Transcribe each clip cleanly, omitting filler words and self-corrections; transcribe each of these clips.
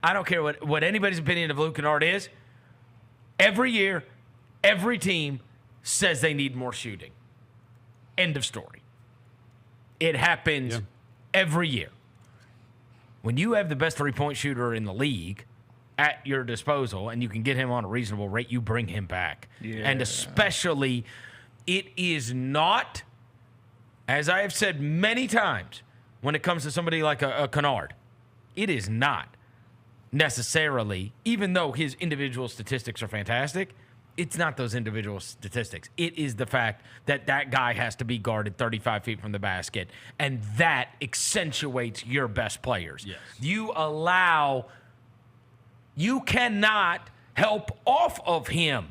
I don't care what anybody's opinion of Luke Kennard is. Every year, every team says they need more shooting. End of story. It happens every year. When you have the best three-point shooter in the league at your disposal and you can get him on a reasonable rate, you bring him back. Yeah. And especially, it is not, as I have said many times, when it comes to somebody like a Kennard, it is not necessarily, even though his individual statistics are fantastic, it's not those individual statistics. It is the fact that that guy has to be guarded 35 feet from the basket, and that accentuates your best players. Yes. You cannot help off of him,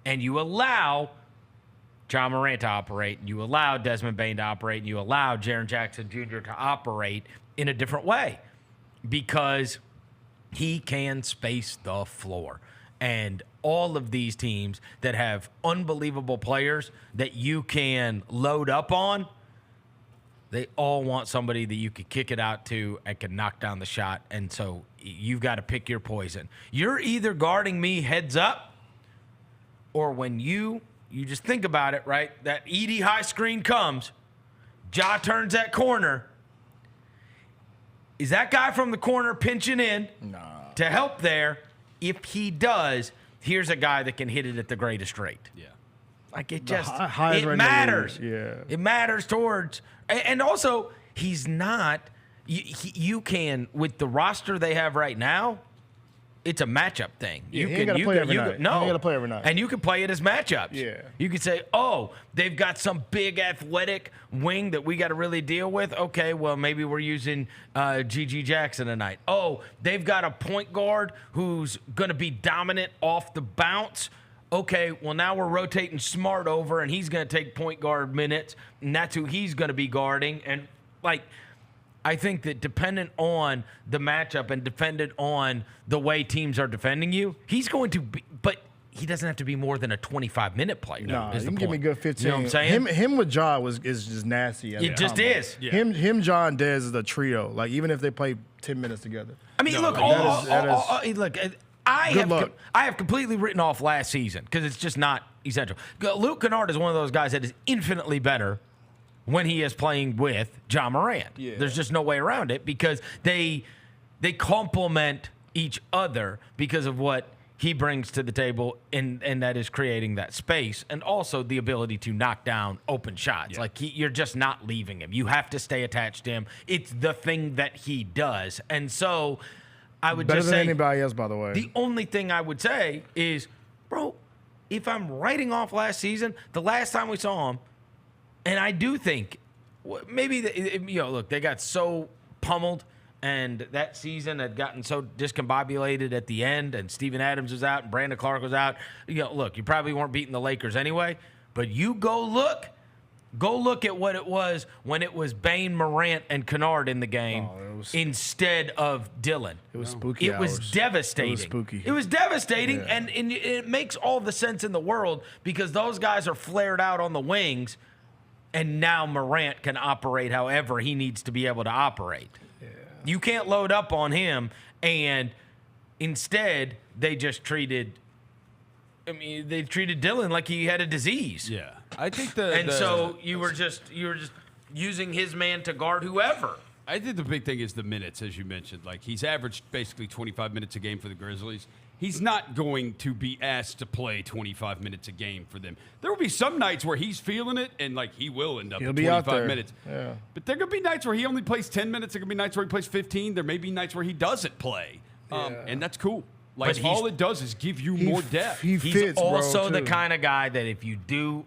and you allow John Morant to operate, and you allow Desmond Bane to operate, and you allow Jaren Jackson Jr. to operate in a different way because he can space the floor. And all of these teams that have unbelievable players that you can load up on, they all want somebody that you could kick it out to and can knock down the shot. And so you've got to pick your poison. You're either guarding me heads up, or when you just think about it, right? That Edie high screen comes, Ja turns that corner. Is that guy from the corner pinching in to help there? If he does, here's a guy that can hit it at the greatest rate. Yeah. Like it just, it matters. Yeah. It matters towards, and also he's not, you can, with the roster they have right now, it's a matchup thing. Yeah, he ain't got to play every night. No. He ain't got to play every night. And you can play it as matchups. Yeah. You could say, oh, they've got some big athletic wing that we got to really deal with. Okay, well, maybe we're using G.G. Jackson tonight. Oh, they've got a point guard who's going to be dominant off the bounce. Okay, well, now we're rotating Smart over, and he's going to take point guard minutes, and that's who he's going to be guarding. And, like, I think that dependent on the matchup and dependent on the way teams are defending you, he's going to be, but he doesn't have to be more than a 25-minute player. No, you can give me a good 15. You know what I'm saying? Him with Ja is just nasty. It just is. Yeah. Him, Ja, and Dez is a trio. Like, even if they play 10 minutes together. I mean, look, look, I have completely written off last season because it's just not essential. Luke Kennard is one of those guys that is infinitely better when he is playing with John Morant. Yeah. There's just no way around it because they complement each other because of what he brings to the table, and that is creating that space and also the ability to knock down open shots. Yeah. Like, you're just not leaving him. You have to stay attached to him. It's the thing that he does. And so I would better just than say, anybody else, by the way. The only thing I would say is, bro, if I'm writing off last season, the last time we saw him, and I do think maybe, look, they got so pummeled, and that season had gotten so discombobulated at the end, and Steven Adams was out, and Brandon Clark was out. Look, you probably weren't beating the Lakers anyway, but you go look at what it was when it was Bane, Morant, and Kennard in the game instead of Dillon. It was spooky. It was devastating. It was spooky. It was devastating, Yeah. and it makes all the sense in the world because those guys are flared out on the wings. And now Morant can operate however he needs to be able to operate. Yeah. You can't load up on him, and instead they just treated Dillon like he had a disease. Yeah, I think so you were just using his man to guard whoever. I think the big thing is the minutes, as you mentioned. Like, he's averaged basically 25 minutes a game for the Grizzlies. He's not going to be asked to play 25 minutes a game for them. There will be some nights where he's feeling it, and, like, he will end up He'll at be out 25 there. minutes. Yeah. But there are going to be nights where he only plays 10 minutes. There are going to be nights where he plays 15. There may be nights where he doesn't play. And that's cool. Like, all it does is give you more depth. He's also the kind of guy that if you do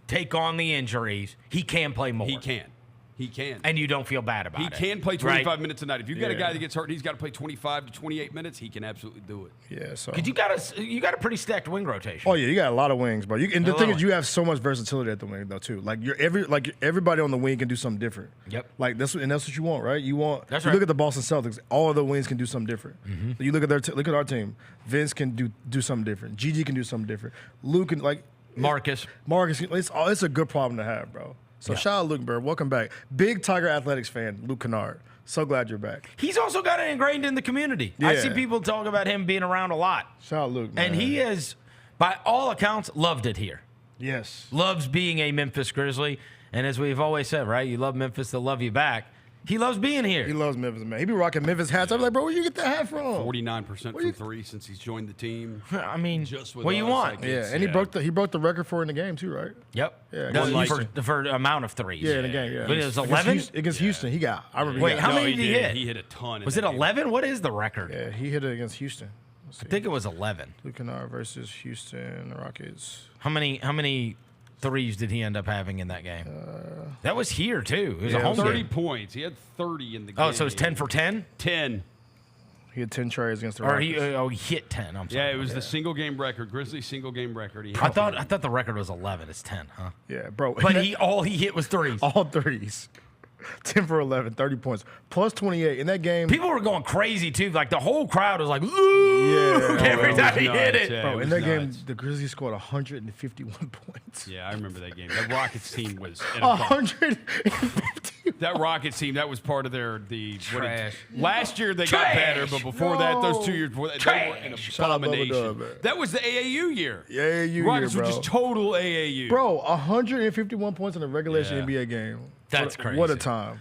take on the injuries, he can play more. He can. He can. And you don't feel bad about it. He can play 25 minutes a night. If you've got a guy that gets hurt and he's got to play 25 to 28 minutes, he can absolutely do it. Yeah, so. Because you got a pretty stacked wing rotation. Oh, yeah, you got a lot of wings, bro. And the thing is, you have so much versatility at the wing, though, too. Like, everybody on the wing can do something different. Yep. Like, that's what you want, right? That's right. Look at the Boston Celtics. All of the wings can do something different. Mm-hmm. You look at our team. Vince can do something different. Gigi can do something different. Luke can, like. Marcus. It's a good problem to have, bro. So shout out Luke, bro. Welcome back. Big Tiger Athletics fan, Luke Kennard. So glad you're back. He's also got it ingrained in the community. I Yeah. see people talk about him being around a lot. Shout out Luke, man. And he is, by all accounts, loved it here. Yes. Loves being a Memphis Grizzly. And as we've always said, right, you love Memphis, they'll love you back. He loves being here. He loves Memphis, man. He be rocking Memphis hats. I'm like, bro, where you get that hat from? 49% from three since he's joined the team. I mean, Just with what do you us, want? I Yeah, guess, and he broke the record for it in the game too, right? Yep. Yeah, No, against for, Houston. for amount of threes. Yeah, in the game. Yeah, But it was Against 11? Against Houston, he got. I remember. Wait, he got, how No, many did he hit? He hit a ton. Was it 11? What is the record? Yeah, he hit it against Houston. Let's see. I think it was 11. Luke Kennard versus Houston Rockets. How many threes did he end up having in that game? That was here too. It was a yeah, home 30 game. points. He had 30 in the game. Oh, so it's 10 for 10? 10. He had 10 tries against the Or Rockets. he hit 10. I'm sorry. Yeah, it was the single game record. Grizzlies single game record. He I had thought the record was 11. It's 10, huh? Yeah, bro. But all he hit was threes. all threes. 10 for 11, 30 points. Plus 28. In that game, People were going crazy too. Like the whole crowd was like, Yeah. "Ooh!" every it time was he hit nuts, it. yeah. bro, it in was that game, nuts. the Grizzlies scored 151 points. Yeah, I remember that game. That Rockets team was in a bump. 150. That Rockets team, that was part of Trash. last year they got Trash. better, but before that, those 2 years before that, they were an Shout out Bubba abomination. Dub, man. That was the AAU year. Yeah, AAU Rockets year, were bro. just total AAU. Bro, 151 points in a regulation Yeah. NBA game. That's crazy. What a time.